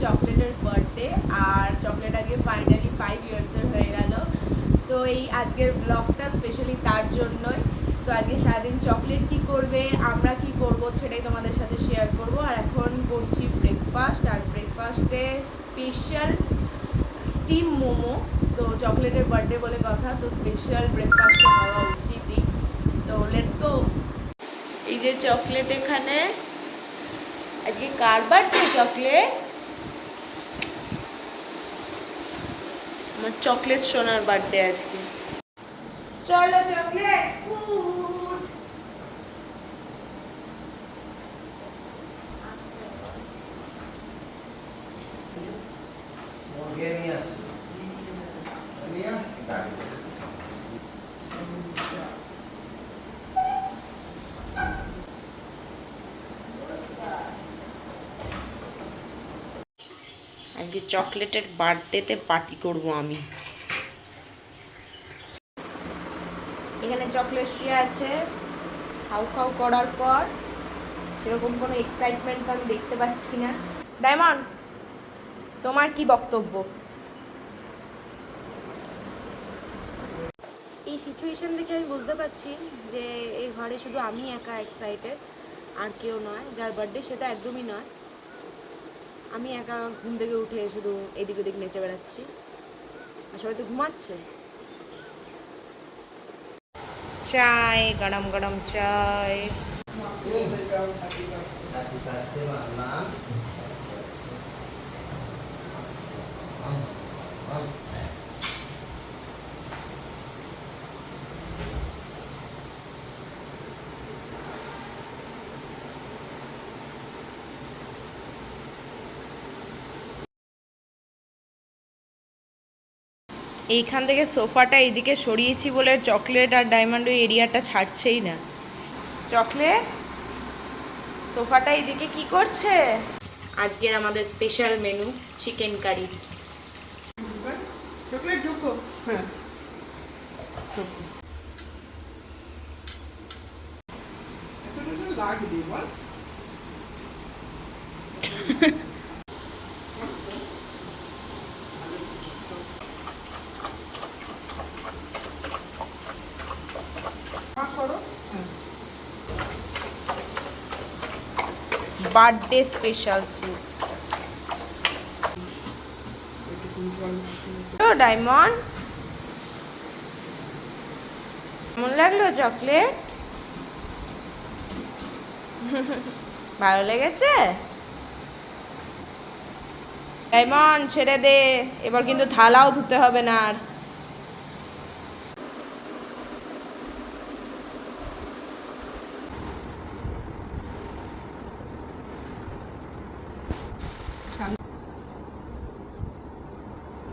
চকলেটের বার্থডে, আর চকলেট আজকে ফাইনালি 5 ইয়ার্সের হয়ে গেল। তো এই আজকের ব্লগটা স্পেশালি তার জন্যই। তো আজকে সারাদিন চকলেট কি করবে, আমরা কি করব, সেটাই তোমাদের সাথে শেয়ার করব। আর এখন করছি ব্রেকফাস্ট, আর ব্রেকফাস্টে স্পেশাল স্টিম মোমো। তো চকলেটের বার্থডে বলে কথা, তো স্পেশাল ব্রেকফাস্ট হওয়া উচিতই। তো লেটস গো। এই যে চকলেট, এখানে আজকে কার বার্থডে? চকলেট, আমার চকলেট সোনার বার্থডে আজকে। চলো চকলেট ফুড। আজকে চকলেটের বার্থডেতে পার্টি করব আমি। এখানে চকলেট শুয়ে আছে খাও খাও করার পর। সেরকম কোনো এক্সাইটমেন্ট তো আমি দেখতে পাচ্ছি না। ডায়মন্ড, তোমার কি বক্তব্য? এই সিচুয়েশন দেখে আমি বুঝতে পারছি যে এই ঘরে শুধু আমি একা এক্সাইটেড, আর কেউ নয়। যার বার্থডে সেটা একদমই নয়। আমি একা ঘুম থেকে উঠে শুধু এদিক ওদিক নেচে বেড়াচ্ছি, আর সবাই তো ঘুমাচ্ছে। চাই, গরম গরম চাই। এইখান থেকে সোফাটা এইদিকে সরিয়েছি বলে চকলেট আর ডায়মন্ড ওই এরিয়াটা ছাড়ছেই না। চকলেট, সোফাটা এইদিকে কি করছে? আজকের আমাদের special menu chicken curry. Chocolate ঢুকো। হ্যাঁ বার্থডে স্পেশাল স্যুপ। ডায়মন্ড, কেমন লাগলো চকলেট? ভালো লেগেছে? ডায়মন্ড ছেড়ে দে, এবার কিন্তু থালাও ধুতে হবে না আর।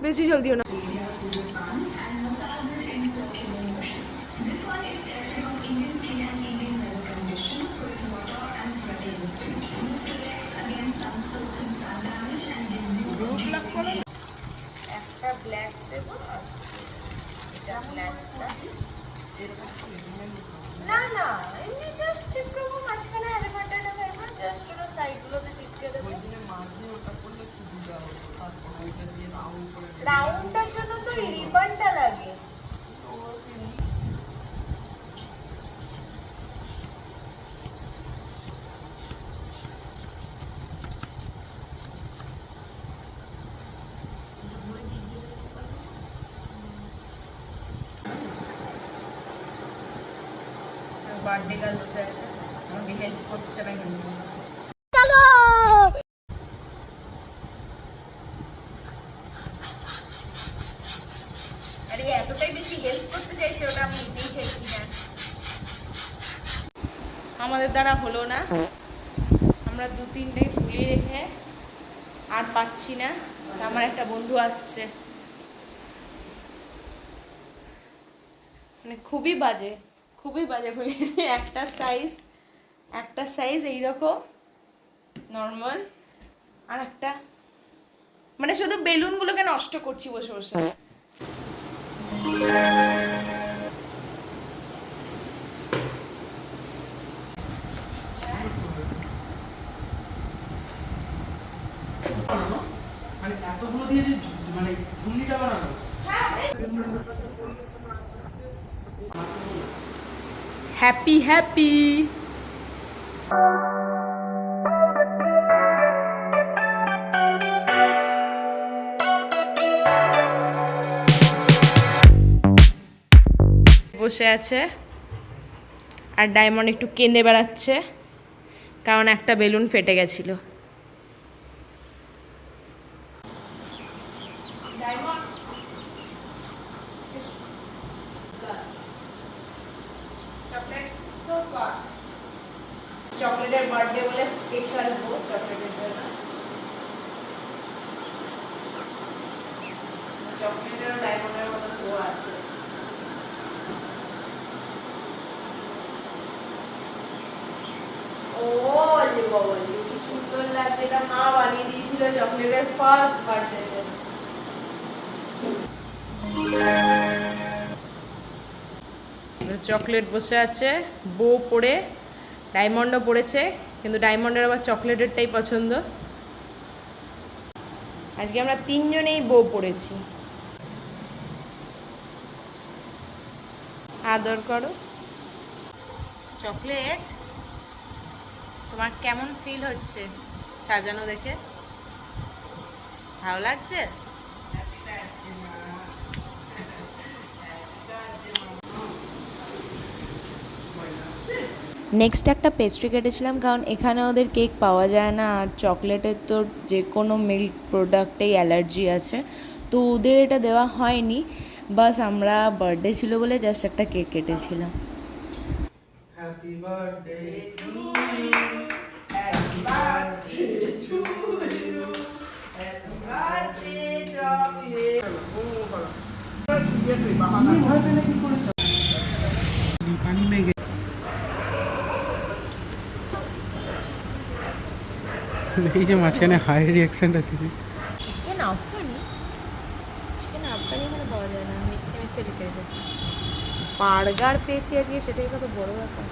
বেশি জলদিও না। একটা ব্ল্যাক দেব, আর এটা ব্ল্যাকটা না না এমনি জাস্ট চিপকাবো মাঝখানে। আরে বাটাটা ভেবে জাস্ট ওটা সাইডগুলোতে চিপকে দেবো। ওই দিনে মাঝে ওটা করলে সুবিধা হবে, তারপর ওইটা দিয়ে রাউন্ড করে। রাউন্ডটার জন্য তো রিবনটা লাগে। বার্থডে গার্ল বসে আছে, আমাকে হেল্প করছে না কিন্তু। চলো আরে এতটাই বেশি হেল্প করতে চাইছে, ওটা আমি নিতেই চাইছি না। আমাদের দ্বারা হলো না, আমরা 2-3টে ফুলিয়ে রেখে আর পারছি না। আমার একটা বন্ধু আসছে, মানে খুবই বাজে ফুলিয়ে। একটা সাইজ এইরকম নর্মাল, আর একটা মানে শুধু বেলুনগুলোকে নষ্ট করছি বসে বসে। Happy happy. বসে আছে আর ডায়মন্ড একটু কেঁদে বেড়াচ্ছে কারণ একটা বেলুন ফেটে গেছিল। চকলেটের বার্থডে বলে স্পেশাল বো চকলেটের জন্য। চকলেটের ডায়মন্ডের মতো বো আছে। ও লে বাবা লে, কি সুন্দর লাগছে। এটা মা বানিয়ে দিয়েছিল চকলেটের ফার্স্ট বার্থডেতে। চকলেট বসে আছে, বো পড়ে, ডায়মন্ডও পড়েছে, কিন্তু ডায়মন্ডের আবার চকলেটেরটাই পছন্দ। আজকে আমরা তিনজনেই বো পড়েছি। আদর করো। চকলেট, তোমার কেমন ফিল হচ্ছে সাজানো দেখে? ভালো লাগছে? নেক্সট একটা পেস্ট্রি কেটেছিলাম, কারণ এখানে ওদের কেক পাওয়া যায় না, আর চকলেটের তো যে কোনো মিল্ক প্রোডাক্টেই অ্যালার্জি আছে, তো ওদের এটা দেওয়া হয়নি। বাস আমরা বার্থডে ছিল বলে জাস্ট একটা কেক কেটেছিলাম। Happy birthday to you. Happy birthday to you. Happy birthday chocolate. পানি মেঘে এই যে মাঝখানে হাই রিয়াকশনটা দিবি। চিকেন আফগানি, চিকেন আফগানি এখানে পাওয়া যায় না, মিথ্যে মিথ্যে লিখে রেখেছি। বার্গার পেয়েছি আজকে, সেটাই কত বড় ব্যাপার।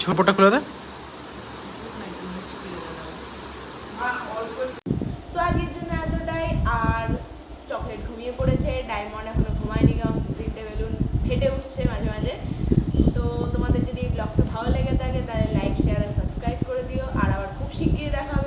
ঝোপটা খুলে দে। তো আজকের জন্য এতটাই। আর চকলেট ঘুমিয়ে পড়েছে, ডায়মন্ড এখনো ঘুমায়নি কারণ তিনটে বেলুন ফেটে উঠছে মাঝে মাঝে। তো তোমাদের যদি এই ব্লগটা ভালো লেগে থাকে তাহলে লাইক, শেয়ার আর সাবস্ক্রাইব করে দিও। আর আবার খুব শিগগিরই দেখা হবে